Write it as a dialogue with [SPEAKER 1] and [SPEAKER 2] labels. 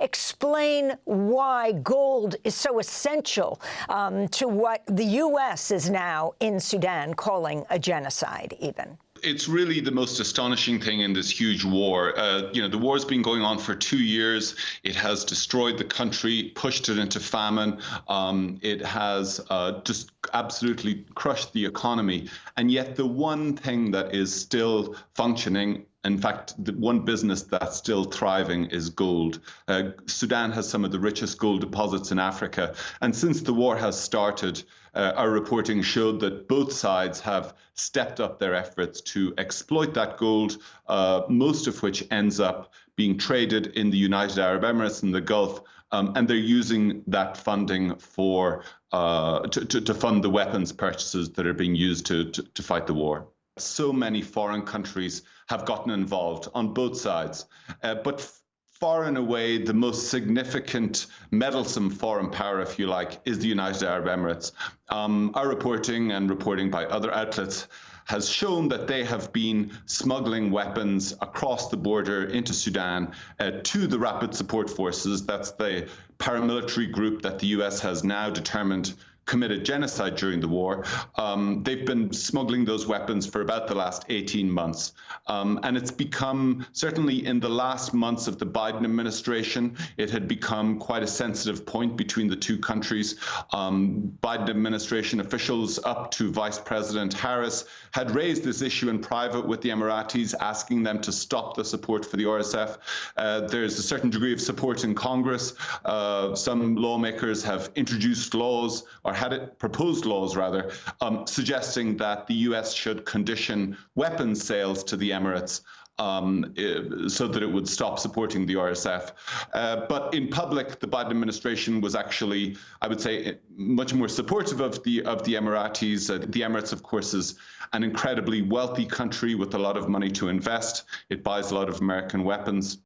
[SPEAKER 1] Explain why gold is so essential to what the U.S. is now in Sudan calling a genocide, even.
[SPEAKER 2] It's really the most astonishing thing in this huge war. The war's been going on for 2 years. It has destroyed the country, pushed it into famine. It has just absolutely crushed the economy. And yet the one thing that is still functioning, in fact, the one business that's still thriving, is gold. Sudan has some of the richest gold deposits in Africa. And since the war has started, our reporting showed that both sides have stepped up their efforts to exploit that gold, most of which ends up being traded in the United Arab Emirates and the Gulf. And they're using that funding for to fund the weapons purchases that are being used to fight the war. So many foreign countries have gotten involved on both sides, but far and away the most significant meddlesome foreign power, if you like, is the United Arab Emirates. Our reporting and reporting by other outlets has shown that they have been smuggling weapons across the border into Sudan to the Rapid Support Forces. That's the paramilitary group that the US has now determined committed genocide during the war. They've been smuggling those weapons for about the last 18 months. And it's become, certainly in the last months of the Biden administration, it had become quite a sensitive point between the two countries. Biden administration officials up to Vice President Harris had raised this issue in private with the Emiratis, asking them to stop the support for the RSF. There's a certain degree of support in Congress. Some lawmakers have introduced laws, or had it proposed laws rather, suggesting that the US should condition weapons sales to the Emirates so that it would stop supporting the RSF. But in public, the Biden administration was actually, I would say, much more supportive of the Emiratis. The Emirates, of course, is an incredibly wealthy country with a lot of money to invest. It buys a lot of American weapons.